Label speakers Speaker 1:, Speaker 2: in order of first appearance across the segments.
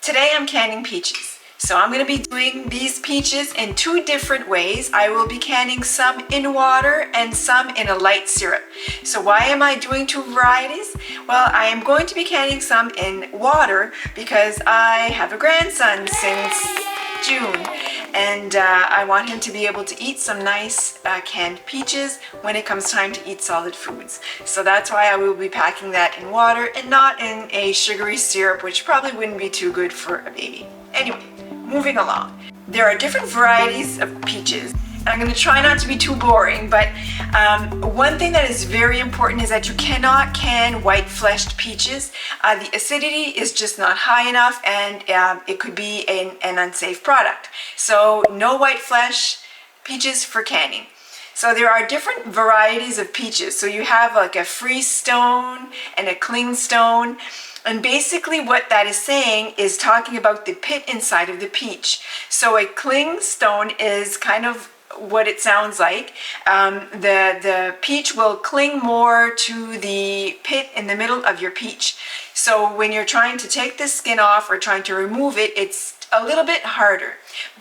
Speaker 1: Today I'm canning peaches. So I'm going to be doing these peaches in two different ways. I will be canning some in water and some in a light syrup. So why am I doing two varieties? Well, I am going to be canning some in water because I have a grandson since June, and I want him to be able to eat some nice canned peaches when it comes time to eat solid foods. So that's why I will be packing that in water and not in a sugary syrup, which probably wouldn't be too good for a baby. Anyway, moving along. There are different varieties of peaches. I'm going to try not to be too boring, but one thing that is very important is that you cannot can white-fleshed peaches. The acidity is just not high enough, and it could be an unsafe product. So no white flesh peaches for canning. So there are different varieties of peaches. So you have like a freestone and a clingstone. And basically what that is saying is talking about the pit inside of the peach. So a clingstone is kind of what it sounds like. The peach will cling more to the pit in the middle of your peach. So when you're trying to take the skin off or trying to remove it, it's a little bit harder.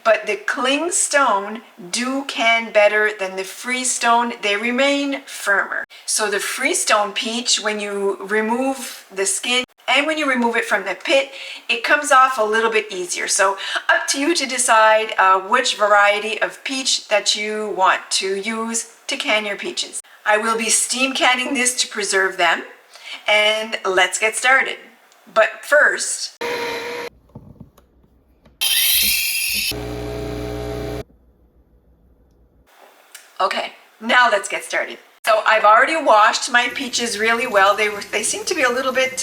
Speaker 1: But the clingstone do can better than the freestone. They remain firmer. So the freestone peach, when you remove the skin and when you remove it from the pit, it comes off a little bit easier. So up to you to decide which variety of peach that you want to use to can your peaches. I will be steam canning this to preserve them, and let's get started. But first, okay, now let's get started. So I've already washed my peaches really well. They seem to be a little bit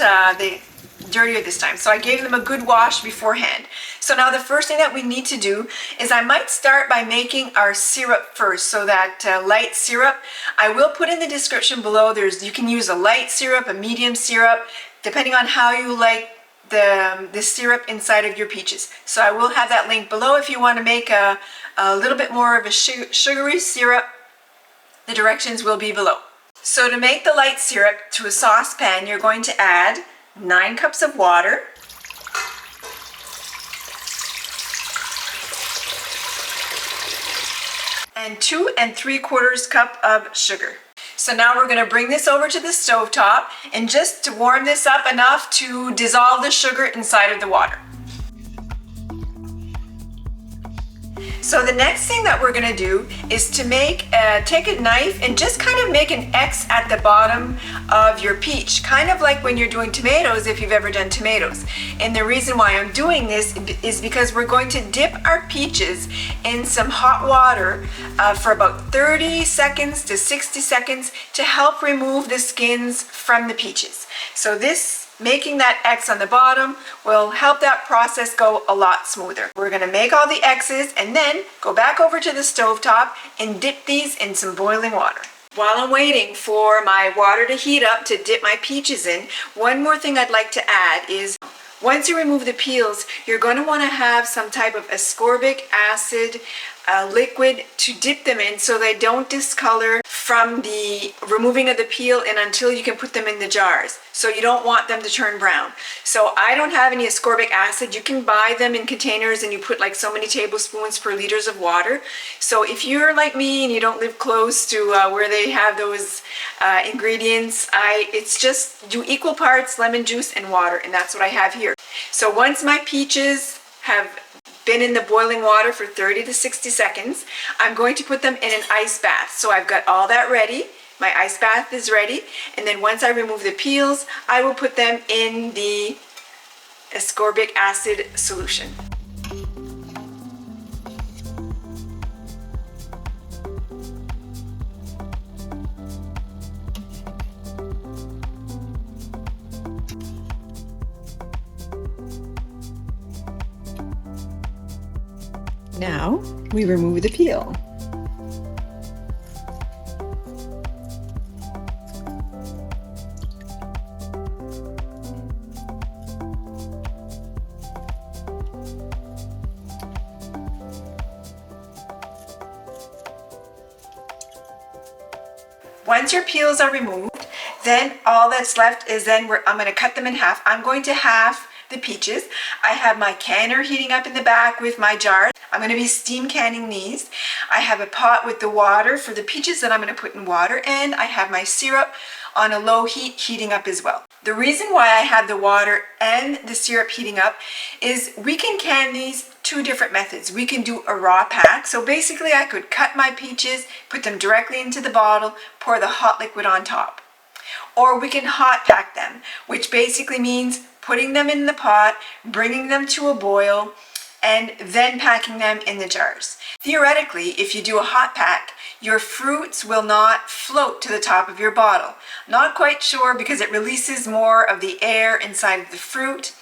Speaker 1: dirtier this time, so I gave them a good wash beforehand. So now the first thing that we need to do is I might start by making our syrup first. So that light syrup, I will put in the description below. You can use a light syrup, a medium syrup, depending on how you like the syrup inside of your peaches. So I will have that link below if you want to make a little bit more of a sugary syrup. The directions will be below. So to make the light syrup, to a saucepan, you're going to add 9 cups of water, and 2 3/4 cups of sugar. So now we're going to bring this over to the stove top and just to warm this up enough to dissolve the sugar inside of the water. So the next thing that we're going to do is to take a knife and just kind of make an X at the bottom of your peach, kind of like when you're doing tomatoes, if you've ever done tomatoes. And the reason why I'm doing this is because we're going to dip our peaches in some hot water for about 30 seconds to 60 seconds to help remove the skins from the peaches. So making that X on the bottom will help that process go a lot smoother. We're going to make all the X's and then go back over to the stove top and dip these in some boiling water. While I'm waiting for my water to heat up to dip my peaches in, one more thing I'd like to add is once you remove the peels, you're going to want to have some type of ascorbic acid liquid to dip them in so they don't discolor from the removing of the peel and until you can put them in the jars. So you don't want them to turn brown. So I don't have any ascorbic acid. You can buy them in containers and you put like so many tablespoons per liters of water. So if you're like me and you don't live close to where they have those ingredients, it's just do equal parts lemon juice and water, and that's what I have here. So once my peaches have been in the boiling water for 30 to 60 seconds, I'm going to put them in an ice bath. So I've got all that ready. My ice bath is ready. And then once I remove the peels, I will put them in the ascorbic acid solution. Now we remove the peel. Once your peels are removed, then all that's left is I'm going to cut them in half. I'm going to half the peaches. I have my canner heating up in the back with my jars. I'm going to be steam canning these. I have a pot with the water for the peaches that I'm going to put in water, and I have my syrup on a low heat heating up as well. The reason why I have the water and the syrup heating up is we can can these two different methods. We can do a raw pack. So basically I could cut my peaches, put them directly into the bottle, pour the hot liquid on top. Or we can hot pack them, which basically means putting them in the pot, bringing them to a boil, and then packing them in the jars. Theoretically, if you do a hot pack, your fruits will not float to the top of your bottle. Not quite sure because it releases more of the air inside of the fruit.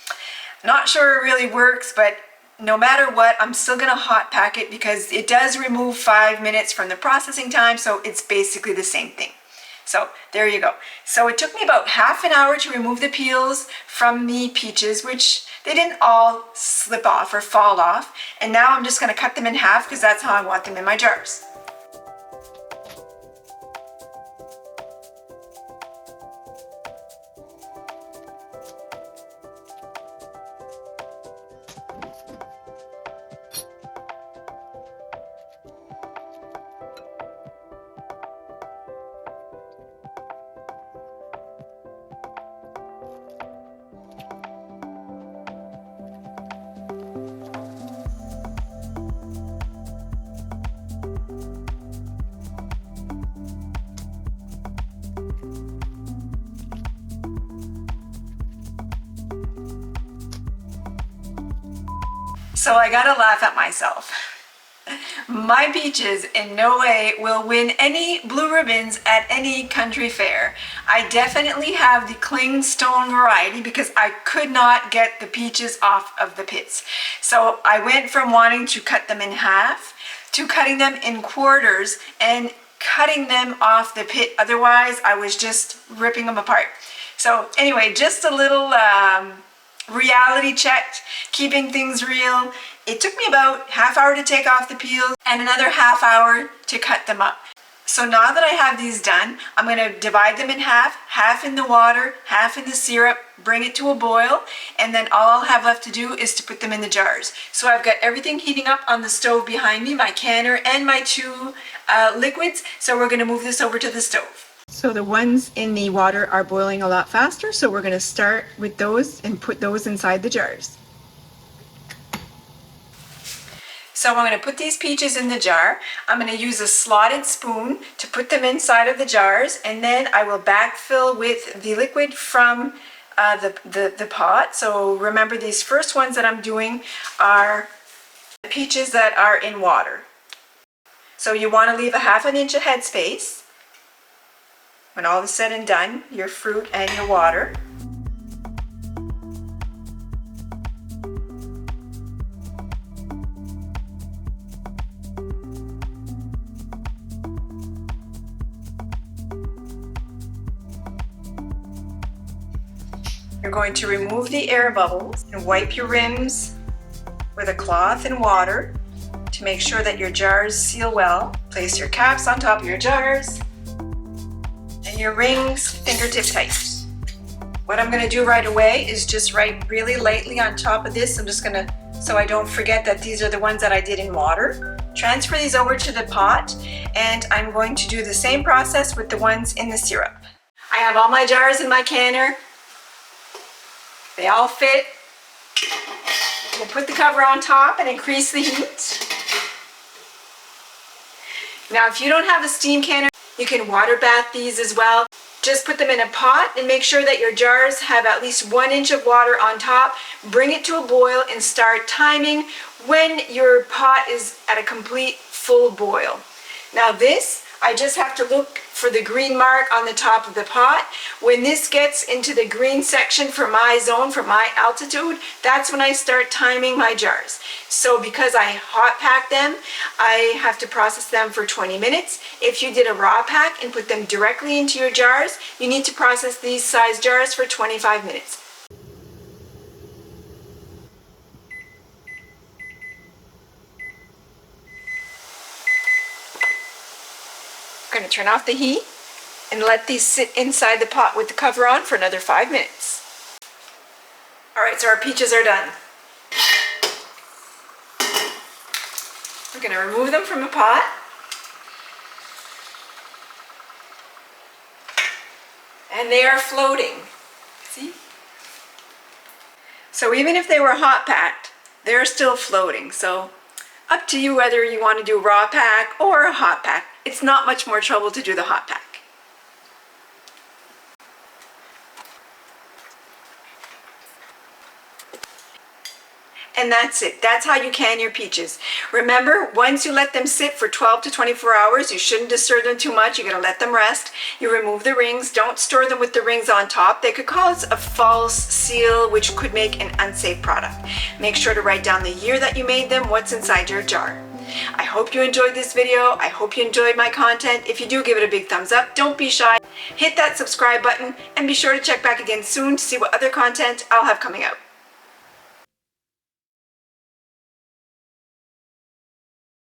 Speaker 1: Not sure it really works, but no matter what, I'm still gonna hot pack it because it does remove 5 minutes from the processing time, so it's basically the same thing. So there you go. So it took me about half an hour to remove the peels from the peaches, which they didn't all slip off or fall off. And now I'm just gonna cut them in half because that's how I want them in my jars. So I gotta laugh at myself. My peaches in no way will win any blue ribbons at any country fair. I definitely have the clingstone variety because I could not get the peaches off of the pits. So I went from wanting to cut them in half to cutting them in quarters and cutting them off the pit. Otherwise, I was just ripping them apart. So anyway, just a little reality check, keeping things real. It took me about half hour to take off the peels and another half hour to cut them up. So now that I have these done, I'm going to divide them in half, half in the water, half in the syrup, bring it to a boil, and then all I'll have left to do is to put them in the jars. So I've got everything heating up on the stove behind me, my canner and my two liquids. So we're going to move this over to the stove. So the ones in the water are boiling a lot faster, so we're going to start with those and put those inside the jars. So I'm going to put these peaches in the jar. I'm going to use a slotted spoon to put them inside of the jars, and then I will backfill with the liquid from the pot. So remember, these first ones that I'm doing are the peaches that are in water. So you want to leave a ½ inch of headspace. When all is said and done, your fruit and your water. You're going to remove the air bubbles and wipe your rims with a cloth and water to make sure that your jars seal well. Place your caps on top of your jars. Your rings fingertip tight. What I'm going to do right away is just write really lightly on top of this. I'm just going to, so I don't forget that these are the ones that I did in water. Transfer these over to the pot, and I'm going to do the same process with the ones in the syrup. I have all my jars in my canner. They all fit. We'll put the cover on top and increase the heat. Now, if you don't have a steam canner, you can water bath these as well. Just put them in a pot and make sure that your jars have at least 1 inch of water on top. Bring it to a boil and start timing when your pot is at a complete full boil. Now this, I just have to look for the green mark on the top of the pot. When this gets into the green section for my zone, for my altitude, that's when I start timing my jars. So because I hot pack them, I have to process them for 20 minutes. If you did a raw pack and put them directly into your jars, you need to process these size jars for 25 minutes. I'm going to turn off the heat and let these sit inside the pot with the cover on for another 5 minutes. All right, right, so our peaches are done. We're going to remove them from the pot. And they are floating. See? So even if they were hot packed, they're still floating. So up to you whether you want to do raw pack or a hot pack. It's not much more trouble to do the hot pack. And that's it. That's how you can your peaches. Remember, once you let them sit for 12 to 24 hours, you shouldn't disturb them too much. You're going to let them rest. You remove the rings. Don't store them with the rings on top. They could cause a false seal, which could make an unsafe product. Make sure to write down the year that you made them, what's inside your jar. I hope you enjoyed this video. I hope you enjoyed my content. If you do, give it a big thumbs up. Don't be shy. Hit that subscribe button and be sure to check back again soon to see what other content I'll have coming out.